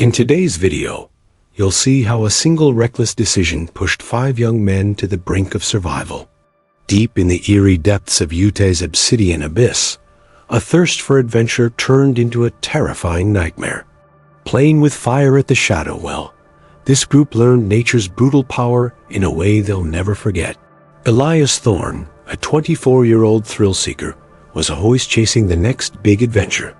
In today's video, you'll see how a single reckless decision pushed 5 young men to the brink of survival. Deep in the eerie depths of Utah's obsidian abyss, a thirst for adventure turned into a terrifying nightmare. Playing with fire at the Shadow Well, this group learned nature's brutal power in a way they'll never forget. Elias Thorne, a 24-year-old thrill-seeker, was always chasing the next big adventure.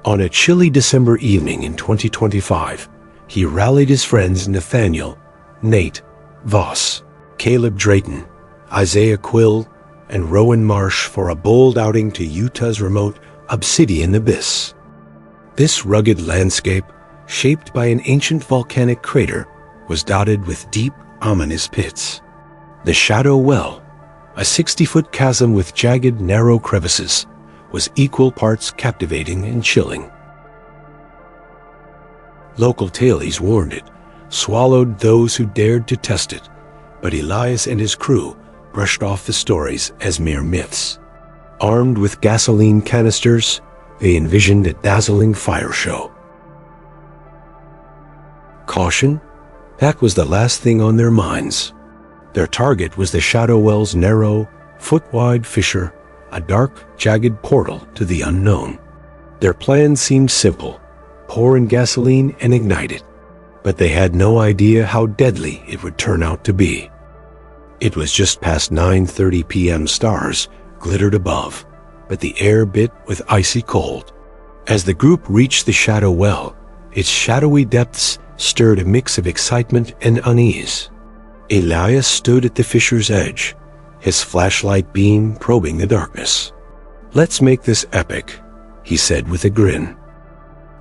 On a chilly December evening in 2025, he rallied his friends Nathaniel, Nate, Voss, Caleb Drayton, Isaiah Quill, and Rowan Marsh for a bold outing to Utah's remote obsidian abyss. This rugged landscape, shaped by an ancient volcanic crater, was dotted with deep, ominous pits. The Shadow Well, a 60-foot chasm with jagged, narrow crevices, was equal parts captivating and chilling. Local tailies warned it, swallowed those who dared to test it, but Elias and his crew brushed off the stories as mere myths. Armed with gasoline canisters, they envisioned a dazzling fire show. Caution? That was the last thing on their minds. Their target was the Shadow Well's narrow, foot-wide fissure, a dark, jagged portal to the unknown. Their plan seemed simple: pour in gasoline and ignite it. But they had no idea how deadly it would turn out to be. It was just past 9:30 p.m. Stars glittered above, but the air bit with icy cold. As the group reached the Shadow Well, its shadowy depths stirred a mix of excitement and unease. Elias stood at the fissure's edge, his flashlight beam probing the darkness. "Let's make this epic," he said with a grin.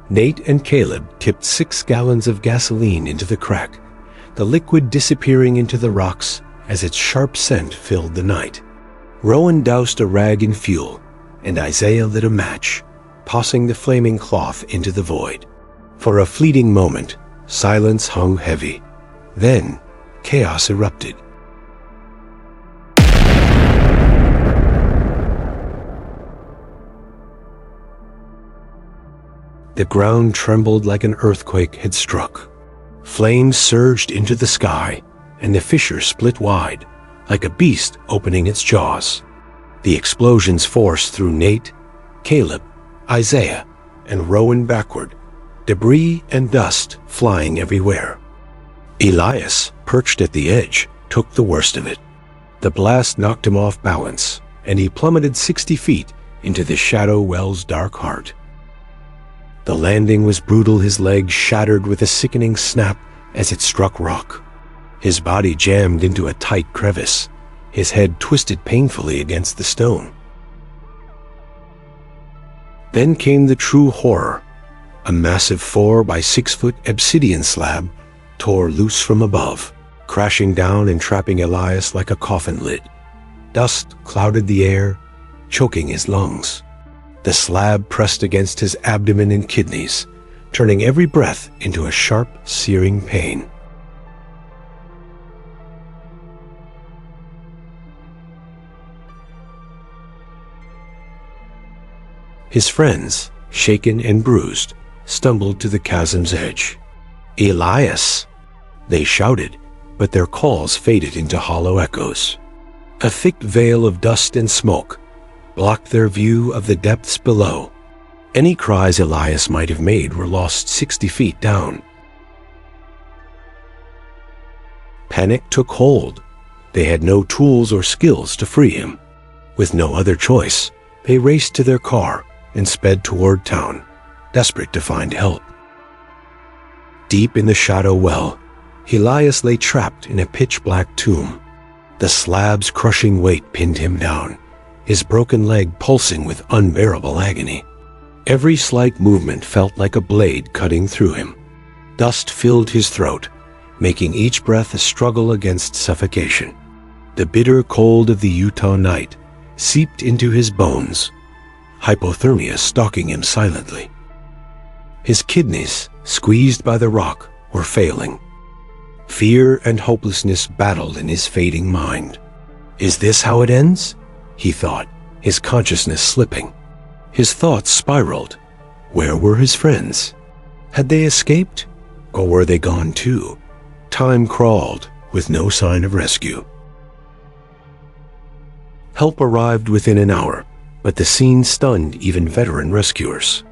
Nate and Caleb tipped 6 gallons of gasoline into the crack, the liquid disappearing into the rocks as its sharp scent filled the night. Rowan doused a rag in fuel, and Isaiah lit a match, tossing the flaming cloth into the void. For a fleeting moment, silence hung heavy. Then, chaos erupted. The ground trembled like an earthquake had struck. Flames surged into the sky, and the fissure split wide, like a beast opening its jaws. The explosions forced through Nate, Caleb, Isaiah, and Rowan backward, debris and dust flying everywhere. Elias, perched at the edge, took the worst of it. The blast knocked him off balance, and he plummeted 60 feet into the Shadow Well's dark heart. The landing was brutal, his leg shattered with a sickening snap as it struck rock. His body jammed into a tight crevice, his head twisted painfully against the stone. Then came the true horror. A massive 4 by 6 foot obsidian slab tore loose from above, crashing down and trapping Elias like a coffin lid. Dust clouded the air, choking his lungs. The slab pressed against his abdomen and kidneys, turning every breath into a sharp, searing pain. His friends, shaken and bruised, stumbled to the chasm's edge. "Elias!" They shouted, but their calls faded into hollow echoes. A thick veil of dust and smoke blocked their view of the depths below. Any cries Elias might have made were lost 60 feet down. Panic took hold. They had no tools or skills to free him. With no other choice, they raced to their car and sped toward town, desperate to find help. Deep in the Shadow Well, Elias lay trapped in a pitch-black tomb. The slab's crushing weight pinned him down, his broken leg pulsing with unbearable agony. Every slight movement felt like a blade cutting through him. Dust filled his throat, making each breath a struggle against suffocation. The bitter cold of the Utah night seeped into his bones, hypothermia stalking him silently. His kidneys, squeezed by the rock, were failing. Fear and hopelessness battled in his fading mind. "Is this how it ends?" he thought, his consciousness slipping. His thoughts spiraled. Where were his friends? Had they escaped? Or were they gone too? Time crawled, with no sign of rescue. Help arrived within an hour, but the scene stunned even veteran rescuers.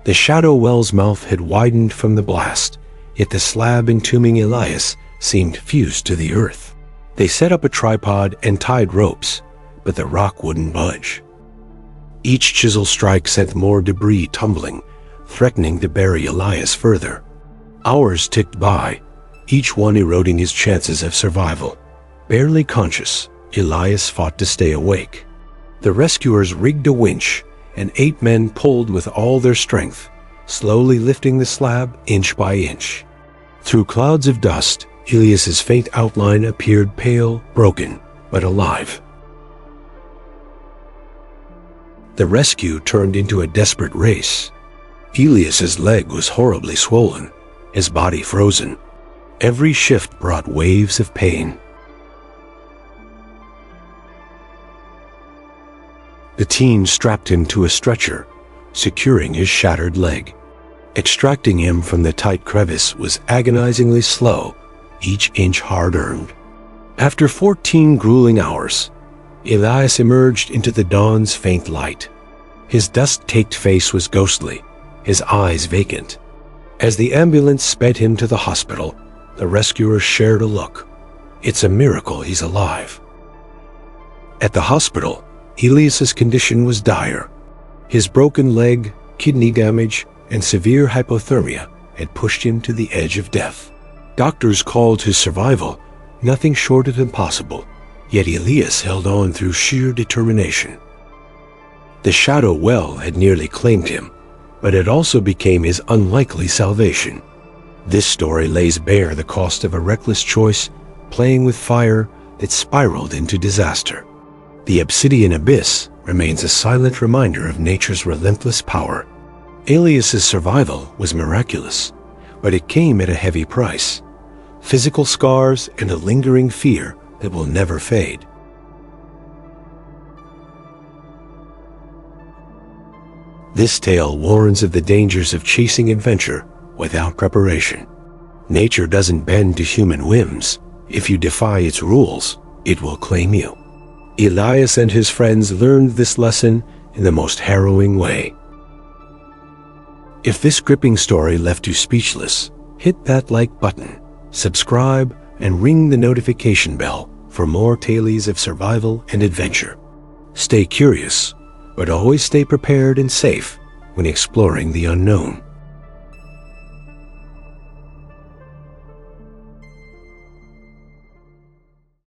The shadow well's mouth had widened from the blast, yet the slab entombing Elias seemed fused to the earth. They set up a tripod and tied ropes, but the rock wouldn't budge. Each chisel strike sent more debris tumbling, threatening to bury Elias further. Hours ticked by, each one eroding his chances of survival. Barely conscious, Elias fought to stay awake. The rescuers rigged a winch, and 8 men pulled with all their strength, slowly lifting the slab inch by inch. Through clouds of dust, Elias's faint outline appeared pale, broken, but alive. The rescue turned into a desperate race. Elias's leg was horribly swollen, his body frozen. Every shift brought waves of pain. The team strapped him to a stretcher, securing his shattered leg. Extracting him from the tight crevice was agonizingly slow, each inch hard-earned. After 14 grueling hours, Elias emerged into the dawn's faint light. His dust-caked face was ghostly, his eyes vacant. As the ambulance sped him to the hospital, the rescuers shared a look. It's a miracle he's alive. At the hospital, Elias's condition was dire. His broken leg, kidney damage, and severe hypothermia had pushed him to the edge of death. Doctors called his survival nothing short of impossible, yet Elias held on through sheer determination. The shadow well had nearly claimed him, but it also became his unlikely salvation. This story lays bare the cost of a reckless choice, playing with fire that spiraled into disaster. The obsidian abyss remains a silent reminder of nature's relentless power. Elias's survival was miraculous, but it came at a heavy price. Physical scars and a lingering fear that will never fade. This tale warns of the dangers of chasing adventure without preparation. Nature doesn't bend to human whims. If you defy its rules, it will claim you. Elias and his friends learned this lesson in the most harrowing way. If this gripping story left you speechless, hit that like button, subscribe, and ring the notification bell for more tales of survival and adventure. Stay curious, but always stay prepared and safe when exploring the unknown.